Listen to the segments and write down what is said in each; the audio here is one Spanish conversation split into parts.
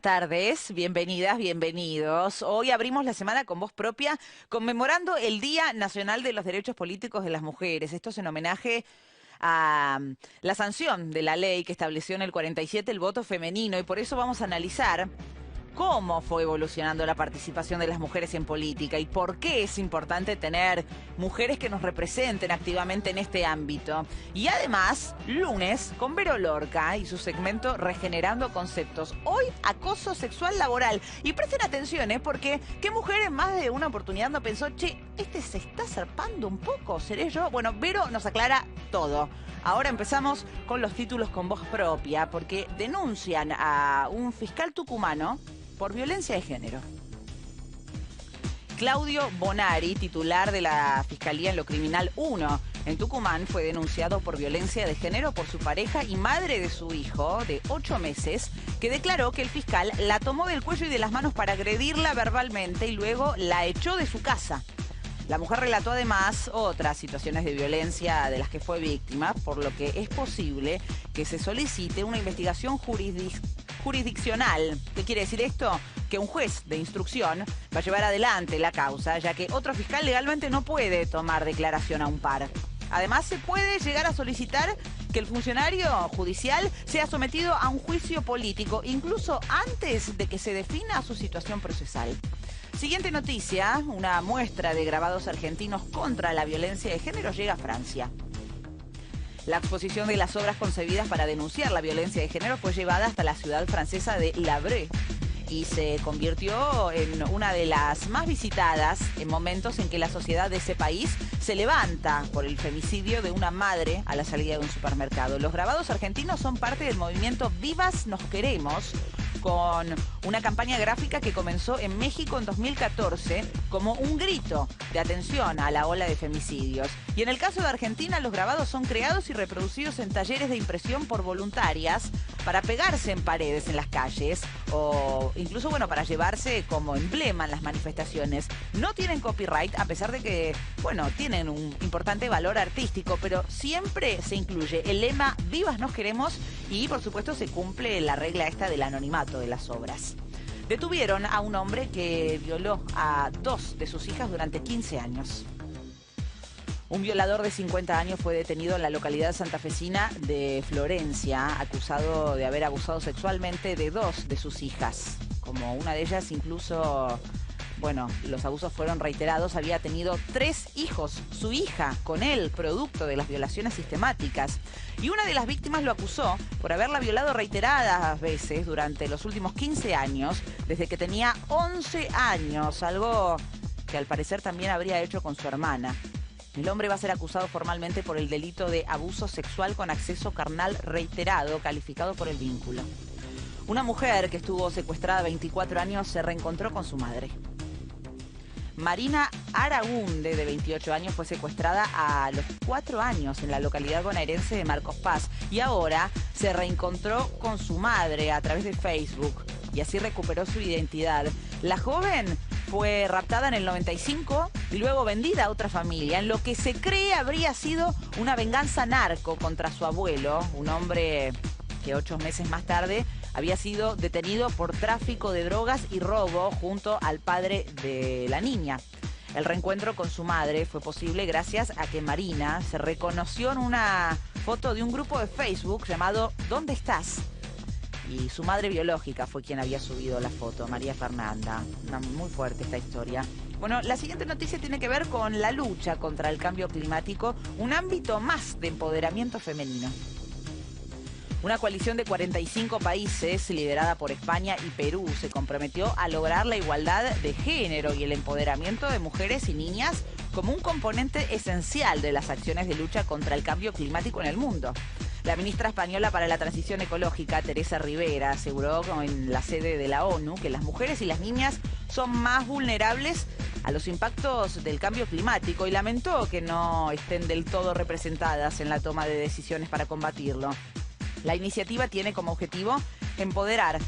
tardes, bienvenidas, bienvenidos. Hoy abrimos la semana con voz propia, conmemorando el Día Nacional de los Derechos Políticos de las Mujeres. Esto es en homenaje a la sanción de la ley que estableció en el 47 el voto femenino, y por eso vamos a analizar cómo fue evolucionando la participación de las mujeres en política y por qué es importante tener mujeres que nos representen activamente en este ámbito. Y además, lunes con Vero Lorca y su segmento Regenerando Conceptos. Hoy, acoso sexual laboral. Y presten atención, porque ¿qué mujer en más de una oportunidad no pensó, che, este se está zarpando un poco? ¿Seré yo? Bueno, Vero nos aclara todo. Ahora empezamos con los títulos con voz propia, porque denuncian a un fiscal tucumano por violencia de género. Claudio Bonari, titular de la Fiscalía en lo Criminal 1 en Tucumán, fue denunciado por violencia de género por su pareja y madre de su hijo de 8 meses, que declaró que el fiscal la tomó del cuello y de las manos para agredirla verbalmente y luego la echó de su casa. La mujer relató además otras situaciones de violencia de las que fue víctima, por lo que es posible que se solicite una investigación jurisdiccional. ¿Qué quiere decir esto? Que un juez de instrucción va a llevar adelante la causa, ya que otro fiscal legalmente no puede tomar declaración a un par. Además, se puede llegar a solicitar que el funcionario judicial sea sometido a un juicio político, incluso antes de que se defina su situación procesal. Siguiente noticia, una muestra de grabados argentinos contra la violencia de género llega a Francia. La exposición de las obras concebidas para denunciar la violencia de género fue llevada hasta la ciudad francesa de Le Havre y se convirtió en una de las más visitadas en momentos en que la sociedad de ese país se levanta por el femicidio de una madre a la salida de un supermercado. Los grabados argentinos son parte del movimiento Vivas Nos Queremos, con una campaña gráfica que comenzó en México en 2014 como un grito de atención a la ola de femicidios. Y en el caso de Argentina, los grabados son creados y reproducidos en talleres de impresión por voluntarias para pegarse en paredes en las calles o incluso, para llevarse como emblema en las manifestaciones. No tienen copyright, a pesar de que, tienen un importante valor artístico, pero siempre se incluye el lema Vivas Nos Queremos y, por supuesto, se cumple la regla esta del anonimato de las obras. Detuvieron a un hombre que violó a 2 de sus hijas durante 15 años. Un violador de 50 años fue detenido en la localidad santafesina de Florencia, acusado de haber abusado sexualmente de 2 de sus hijas. Como una de ellas incluso, los abusos fueron reiterados, había tenido 3 hijos, su hija con él, producto de las violaciones sistemáticas. Y una de las víctimas lo acusó por haberla violado reiteradas veces durante los últimos 15 años, desde que tenía 11 años, algo que al parecer también habría hecho con su hermana. El hombre va a ser acusado formalmente por el delito de abuso sexual con acceso carnal reiterado, calificado por el vínculo. Una mujer que estuvo secuestrada 24 años se reencontró con su madre. Marina Aragunde, de 28 años, fue secuestrada a los 4 años en la localidad bonaerense de Marcos Paz y ahora se reencontró con su madre a través de Facebook y así recuperó su identidad. La joven fue raptada en el 95 y luego vendida a otra familia, en lo que se cree habría sido una venganza narco contra su abuelo, un hombre que 8 meses más tarde había sido detenido por tráfico de drogas y robo junto al padre de la niña. El reencuentro con su madre fue posible gracias a que Marina se reconoció en una foto de un grupo de Facebook llamado ¿Dónde estás? Y su madre biológica fue quien había subido la foto, María Fernanda. Muy fuerte esta historia. La siguiente noticia tiene que ver con la lucha contra el cambio climático, un ámbito más de empoderamiento femenino. Una coalición de 45 países, liderada por España y Perú, se comprometió a lograr la igualdad de género y el empoderamiento de mujeres y niñas como un componente esencial de las acciones de lucha contra el cambio climático en el mundo. La ministra española para la Transición Ecológica, Teresa Rivera, aseguró en la sede de la ONU que las mujeres y las niñas son más vulnerables a los impactos del cambio climático y lamentó que no estén del todo representadas en la toma de decisiones para combatirlo. La iniciativa tiene como objetivo empoderar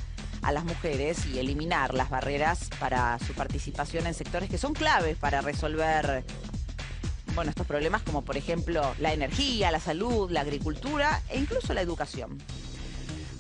a las mujeres y eliminar las barreras para su participación en sectores que son claves para resolver estos problemas, como por ejemplo la energía, la salud, la agricultura e incluso la educación.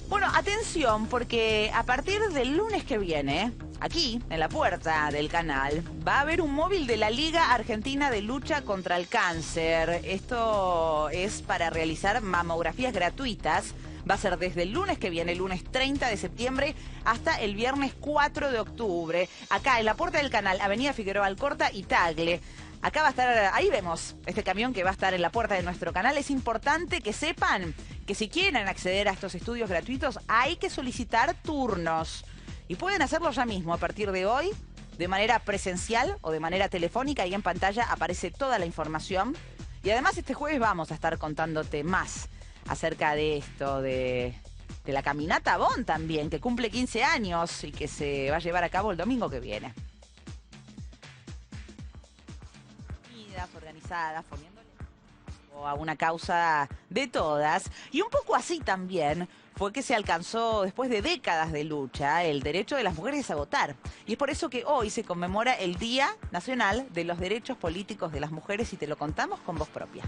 Bueno, atención, porque a partir del lunes que viene, aquí, en la puerta del canal, va a haber un móvil de la Liga Argentina de Lucha contra el Cáncer. Esto es para realizar mamografías gratuitas. Va a ser desde el lunes que viene, el lunes 30 de septiembre, hasta el viernes 4 de octubre. Acá, en la puerta del canal, Avenida Figueroa Alcorta y Tagle. Acá va a estar, ahí vemos este camión que va a estar en la puerta de nuestro canal. Es importante que sepan que si quieren acceder a estos estudios gratuitos, hay que solicitar turnos. Y pueden hacerlo ya mismo, a partir de hoy, de manera presencial o de manera telefónica. Ahí en pantalla aparece toda la información. Y además este jueves vamos a estar contándote más acerca de esto, de la caminata Bon también, que cumple 15 años y que se va a llevar a cabo el domingo que viene. Organizadas, poniéndole a una causa de todas. Y un poco así también fue que se alcanzó, después de décadas de lucha, el derecho de las mujeres a votar. Y es por eso que hoy se conmemora el Día Nacional de los Derechos Políticos de las Mujeres, y te lo contamos con voz propia.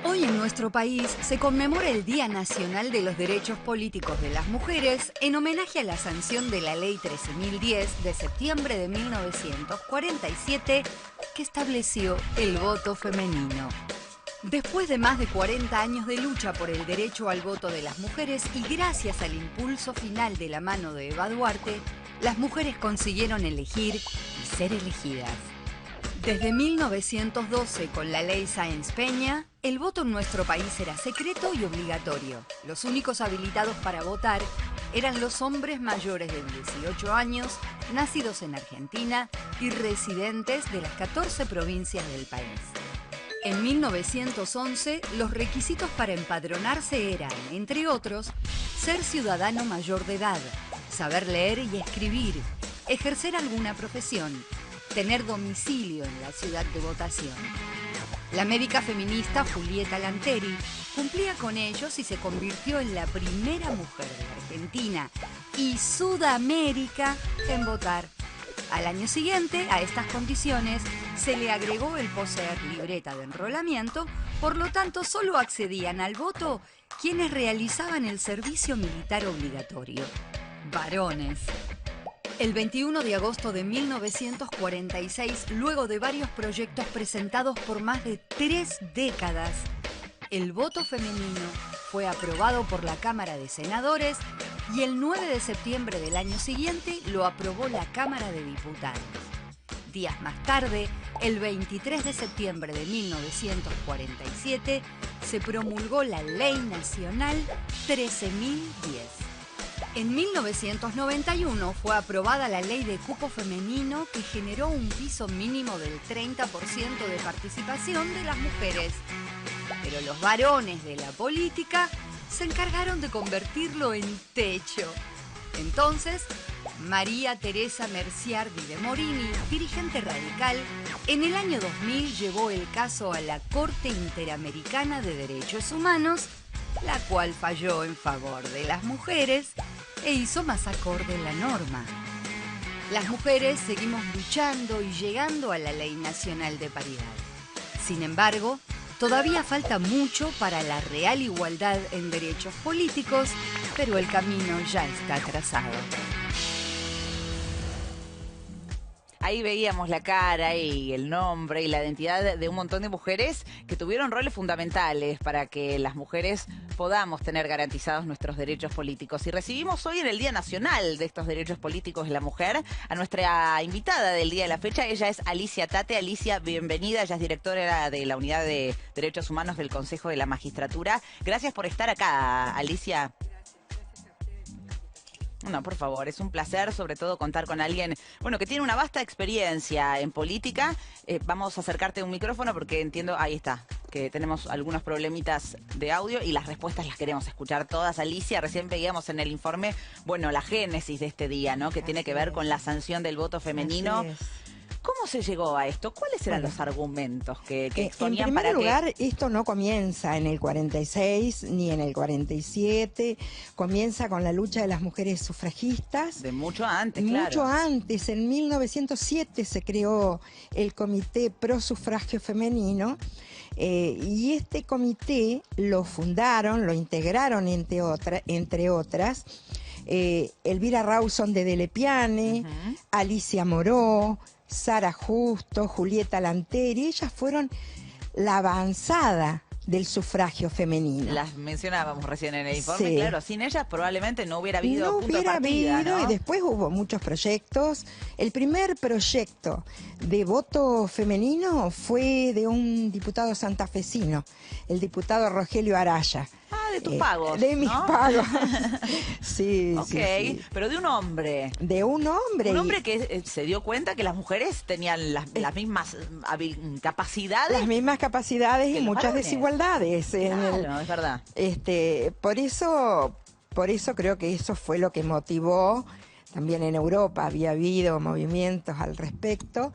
Hoy en nuestro país se conmemora el Día Nacional de los Derechos Políticos de las Mujeres en homenaje a la sanción de la Ley 13.010 de septiembre de 1947 que estableció el voto femenino. Después de más de 40 años de lucha por el derecho al voto de las mujeres y gracias al impulso final de la mano de Eva Duarte, las mujeres consiguieron elegir y ser elegidas. Desde 1912, con la ley Sáenz Peña, el voto en nuestro país era secreto y obligatorio. Los únicos habilitados para votar eran los hombres mayores de 18 años, nacidos en Argentina y residentes de las 14 provincias del país. En 1911, los requisitos para empadronarse eran, entre otros, ser ciudadano mayor de edad, saber leer y escribir, ejercer alguna profesión, tener domicilio en la ciudad de votación. La médica feminista Julieta Lanteri cumplía con ellos y se convirtió en la primera mujer de Argentina y Sudamérica en votar. Al año siguiente, a estas condiciones, se le agregó el poseer libreta de enrolamiento, por lo tanto solo accedían al voto quienes realizaban el servicio militar obligatorio: varones. El 21 de agosto de 1946, luego de varios proyectos presentados por más de 3 décadas, el voto femenino fue aprobado por la Cámara de Senadores y el 9 de septiembre del año siguiente lo aprobó la Cámara de Diputados. Días más tarde, el 23 de septiembre de 1947, se promulgó la Ley Nacional 13.010. En 1991 fue aprobada la ley de cupo femenino que generó un piso mínimo del 30% de participación de las mujeres. Pero los varones de la política se encargaron de convertirlo en techo. Entonces, María Teresa Merciardi de Morini, dirigente radical, en el año 2000 llevó el caso a la Corte Interamericana de Derechos Humanos, la cual falló en favor de las mujeres e hizo más acorde la norma. Las mujeres seguimos luchando y llegando a la Ley Nacional de Paridad. Sin embargo, todavía falta mucho para la real igualdad en derechos políticos, pero el camino ya está trazado. Ahí veíamos la cara y el nombre y la identidad de un montón de mujeres que tuvieron roles fundamentales para que las mujeres podamos tener garantizados nuestros derechos políticos. Y recibimos hoy, en el Día Nacional de estos Derechos Políticos de la Mujer, a nuestra invitada del día de la fecha. Ella es Alicia Tate. Alicia, bienvenida. Ella es directora de la Unidad de Derechos Humanos del Consejo de la Magistratura. Gracias por estar acá, Alicia. No, por favor, es un placer sobre todo contar con alguien, bueno, que tiene una vasta experiencia en política. Vamos a acercarte un micrófono porque entiendo, ahí está, que tenemos algunos problemitas de audio y las respuestas las queremos escuchar todas. Alicia, recién veíamos en el informe, bueno, la génesis de este día, ¿no? Que tiene que ver con la sanción del voto femenino. ¿Cómo ¿Cómo se llegó a esto? ¿Cuáles eran los argumentos que exponían en para primer lugar, que... esto no comienza en el 46 ni en el 47, comienza con la lucha de las mujeres sufragistas. De mucho antes, Mucho claro. antes, en 1907 se creó el Comité Pro Sufragio Femenino, y este comité lo fundaron, lo integraron entre otras, Elvira Rawson de Delepiane, Alicia Moró, Sara Justo, Julieta Lanteri. Ellas fueron la avanzada del sufragio femenino. Las mencionábamos recién en el informe, Sí. claro, sin ellas probablemente no hubiera habido No punto de hubiera partida, habido, ¿no? y después hubo muchos proyectos. El primer proyecto de voto femenino fue de un diputado santafesino, el diputado Rogelio Araya. Ah, de tus pagos, De mis ¿no? pagos. Sí, Ok, sí, sí. pero de un hombre. De un hombre. Un hombre que se dio cuenta que las mujeres tenían las mismas capacidades. Las mismas capacidades que y los muchas varones. desigualdades. Claro, es verdad. Por eso creo que eso fue lo que motivó. También en Europa había habido movimientos al respecto.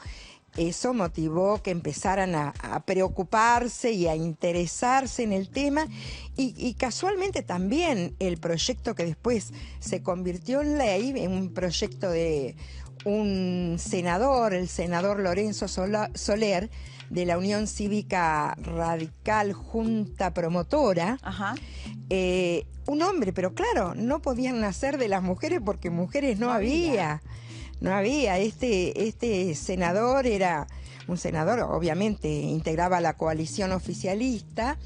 Eso motivó que empezaran a preocuparse y a interesarse en el tema, y casualmente también el proyecto que después se convirtió en ley, en un proyecto de un senador, el senador Lorenzo Soler, de la Unión Cívica Radical Junta Promotora. Ajá. Un hombre, pero claro, no podían nacer de las mujeres porque mujeres no había. No había. Este senador era un senador, obviamente, integraba la coalición oficialista,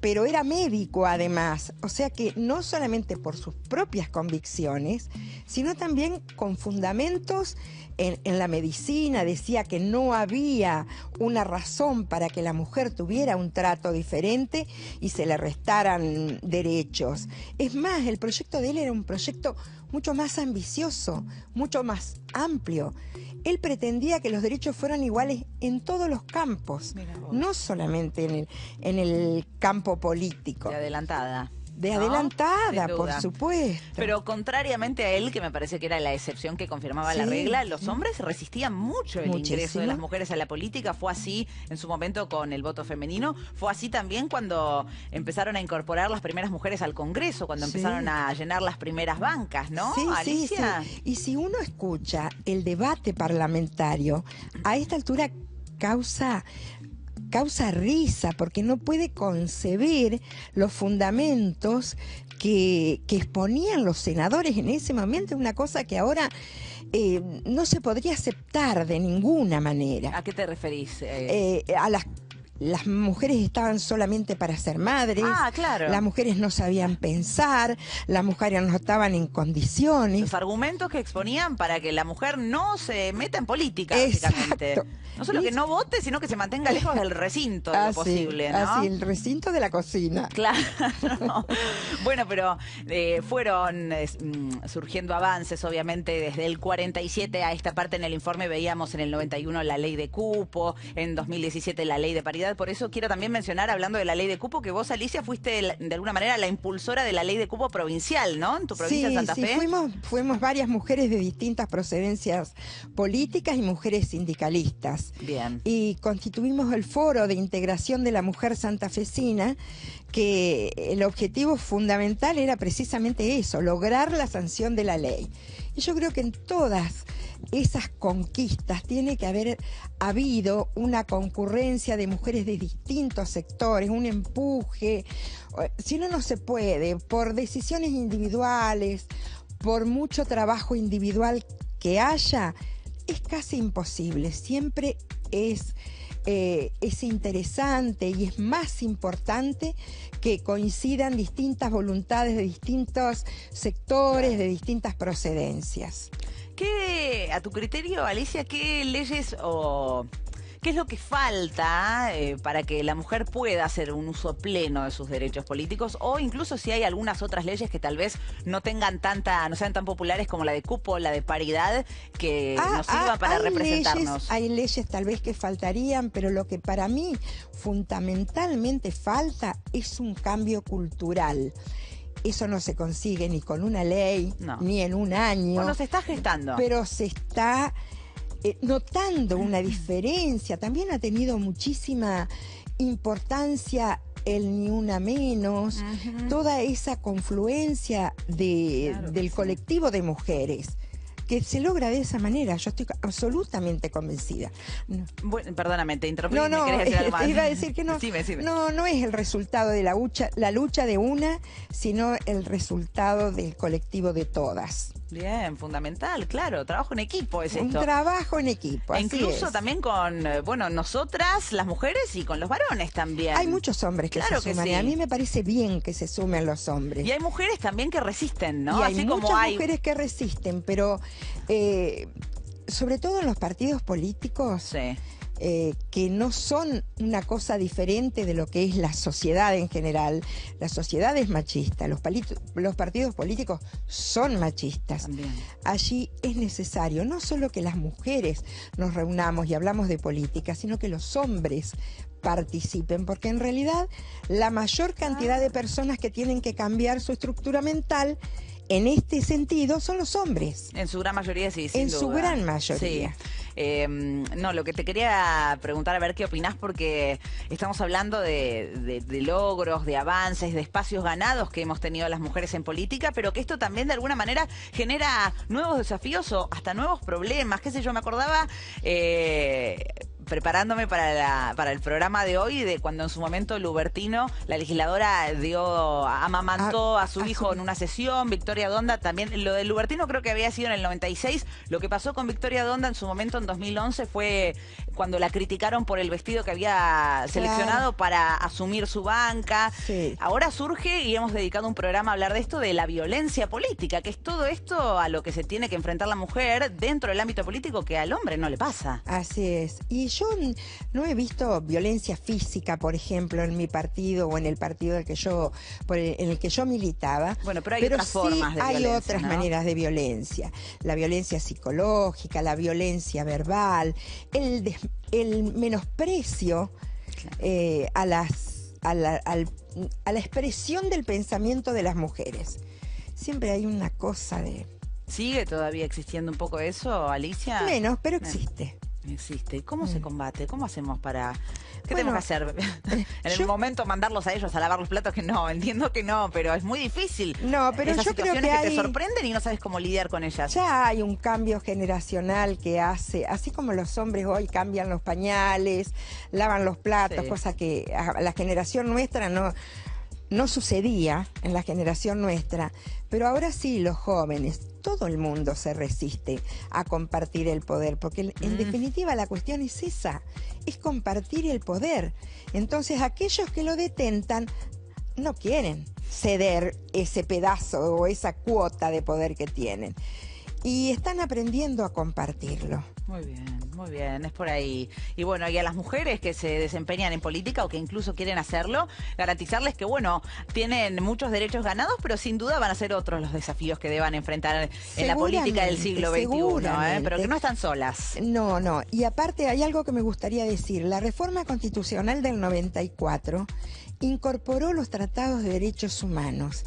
pero era médico además. O sea que no solamente por sus propias convicciones, sino también con fundamentos en la medicina. Decía que no había una razón para que la mujer tuviera un trato diferente y se le restaran derechos. Es más, el proyecto de él era un proyecto mucho más ambicioso, mucho más amplio. Él pretendía que los derechos fueran iguales en todos los campos, no solamente en el campo político. De adelantada. De ¿no? adelantada, Sin por duda. supuesto. Pero contrariamente a él, que me parece que era la excepción que confirmaba la Sí, regla, los sí. hombres resistían mucho el ingreso de Muchísimo. las mujeres a la política. Fue así en su momento con el voto femenino. Fue así también cuando empezaron a incorporar las primeras mujeres al Congreso, cuando Sí. empezaron a llenar las primeras bancas, ¿no? Sí, Alicia. sí. Y si uno escucha el debate parlamentario, a esta altura causa risa, porque no puede concebir los fundamentos que exponían los senadores en ese momento. Es una cosa que ahora no se podría aceptar de ninguna manera. ¿A qué te referís? Las mujeres estaban solamente para ser madres. Ah, claro. Las mujeres no sabían pensar, las mujeres no estaban en condiciones. Los argumentos que exponían para que la mujer no se meta en política, Exacto. básicamente. No solo que no vote, sino que se mantenga lejos del recinto de lo posible, ¿no? Así, el recinto de la cocina. Claro. Bueno, pero fueron surgiendo avances, obviamente, desde el 47 a esta parte. En el informe veíamos en el 91 la ley de cupo, en 2017 la ley de paridad. Por eso quiero también mencionar, hablando de la ley de cupo, que vos, Alicia, fuiste de alguna manera la impulsora de la ley de cupo provincial, ¿no? En tu provincia de Santa Fe. Fuimos varias mujeres de distintas procedencias políticas y mujeres sindicalistas. Bien. Y constituimos el Foro de Integración de la Mujer Santafesina, que el objetivo fundamental era precisamente eso, lograr la sanción de la ley. Y yo creo que en todas esas conquistas tiene que haber habido una concurrencia de mujeres de distintos sectores, un empuje. Si no, no se puede, por decisiones individuales, por mucho trabajo individual que haya, es casi imposible. Siempre es interesante y es más importante que coincidan distintas voluntades de distintos sectores, de distintas procedencias. ¿Qué, a tu criterio, Alicia, qué leyes o qué es lo que falta para que la mujer pueda hacer un uso pleno de sus derechos políticos? O incluso si hay algunas otras leyes que tal vez no tengan no sean tan populares como la de cupo, la de paridad, que nos sirvan para representarnos. Hay leyes tal vez que faltarían, pero lo que para mí fundamentalmente falta es un cambio cultural. Eso no se consigue ni con una ley, ni en un año. Bueno, se está gestando. Pero se está notando una diferencia. También ha tenido muchísima importancia el Ni Una Menos, toda esa confluencia del colectivo de mujeres, que se logra de esa manera. Yo estoy absolutamente convencida. Bueno, perdóname, te interrumpí. No, ¿Me querés decir algo más? iba a decir que no. Decime. No es el resultado de la lucha de una, sino el resultado del colectivo de todas. Bien, fundamental, claro. Trabajo en equipo es esto. Un trabajo en equipo, así incluso es. también con, nosotras, las mujeres, y con los varones también. Hay muchos hombres que Claro se que suman, sí. y a mí me parece bien que se sumen los hombres. Y hay mujeres también que resisten, ¿no? Y hay Así muchas como hay mujeres que resisten, pero sobre todo en los partidos políticos, Sí. Que no son una cosa diferente de lo que es la sociedad en general. La sociedad es machista, los partidos políticos son machistas. También. Allí es necesario no solo que las mujeres nos reunamos y hablamos de política, sino que los hombres participen, porque en realidad la mayor cantidad de personas que tienen que cambiar su estructura mental en este sentido son los hombres. En su gran mayoría, sí, sin En duda. su gran mayoría. Sí. No, lo que te quería preguntar, a ver qué opinás, porque estamos hablando de logros, de avances, de espacios ganados que hemos tenido las mujeres en política, pero que esto también de alguna manera genera nuevos desafíos o hasta nuevos problemas. Qué sé yo, me acordaba preparándome para el programa de hoy, de cuando en su momento Lubertino, la legisladora, amamantó a su hijo en una sesión. Victoria Donda también. Lo de Lubertino creo que había sido en el 96. Lo que pasó con Victoria Donda en su momento en 2011 fue cuando la criticaron por el vestido que había seleccionado para asumir su banca. Sí. Ahora surge, y hemos dedicado un programa a hablar de esto, de la violencia política, que es todo esto a lo que se tiene que enfrentar la mujer dentro del ámbito político, que al hombre no le pasa. Así es. Y yo no he visto violencia física, por ejemplo, en mi partido o en el partido en el que yo militaba. Bueno, pero hay otras formas de hay violencia, otras ¿no? maneras de violencia. La violencia psicológica, la violencia verbal, el menosprecio a la expresión del pensamiento de las mujeres. Siempre hay una cosa de... ¿Sigue todavía existiendo un poco eso, Alicia? Menos, pero existe. Existe. ¿Y cómo se combate? ¿Cómo hacemos para...? ¿Qué Bueno, tenemos que hacer? En el momento mandarlos a ellos a lavar los platos, que no, entiendo que no, pero es muy difícil. No, pero esas yo creo situaciones que te sorprenden y no sabes cómo lidiar con ellas. Ya hay un cambio generacional que hace, así como los hombres hoy cambian los pañales, lavan los platos, Sí. cosa que a la generación nuestra no sucedía en la generación nuestra, pero ahora sí los jóvenes, todo el mundo se resiste a compartir el poder, porque en definitiva la cuestión es esa, es compartir el poder. Entonces aquellos que lo detentan no quieren ceder ese pedazo o esa cuota de poder que tienen. Y están aprendiendo a compartirlo. Muy bien, es por ahí. Y bueno, y a las mujeres que se desempeñan en política o que incluso quieren hacerlo, garantizarles que, bueno, tienen muchos derechos ganados, pero sin duda van a ser otros los desafíos que deban enfrentar en la política del siglo XXI, pero que no están solas. No. Y aparte hay algo que me gustaría decir. La reforma constitucional del 94 incorporó los tratados de derechos humanos.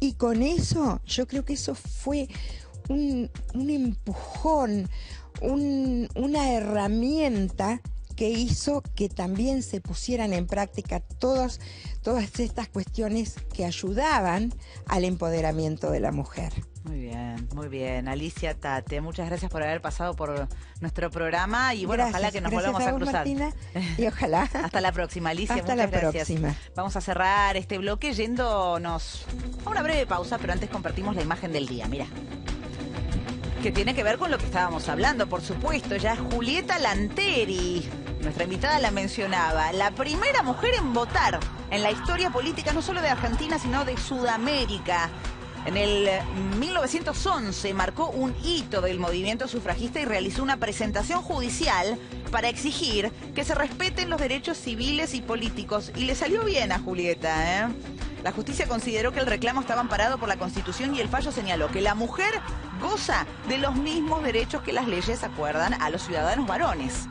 Y con eso, yo creo que eso fue un empujón, una herramienta que hizo que también se pusieran en práctica todas estas cuestiones que ayudaban al empoderamiento de la mujer. Muy bien. Alicia Tate, muchas gracias por haber pasado por nuestro programa y bueno, ojalá que nos volvamos a cruzar. Martina, y ojalá. Hasta la próxima, Alicia. Hasta muchas la gracias. próxima. Vamos a cerrar este bloque yéndonos a una breve pausa, pero antes compartimos la imagen del día. Mira. Que tiene que ver con lo que estábamos hablando, por supuesto. Ya Julieta Lanteri, nuestra invitada, la mencionaba, la primera mujer en votar en la historia política, no solo de Argentina, sino de Sudamérica. En el 1911 marcó un hito del movimiento sufragista y realizó una presentación judicial para exigir que se respeten los derechos civiles y políticos. Y le salió bien a Julieta, ¿eh? La justicia consideró que el reclamo estaba amparado por la Constitución y el fallo señaló que la mujer goza de los mismos derechos que las leyes acuerdan a los ciudadanos varones.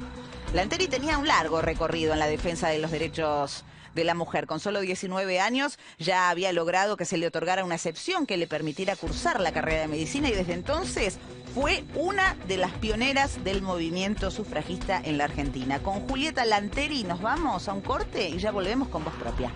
Lanteri tenía un largo recorrido en la defensa de los derechos de la mujer. Con solo 19 años ya había logrado que se le otorgara una excepción que le permitiera cursar la carrera de medicina y desde entonces fue una de las pioneras del movimiento sufragista en la Argentina. Con Julieta Lanteri nos vamos a un corte y ya volvemos con Voz Propia.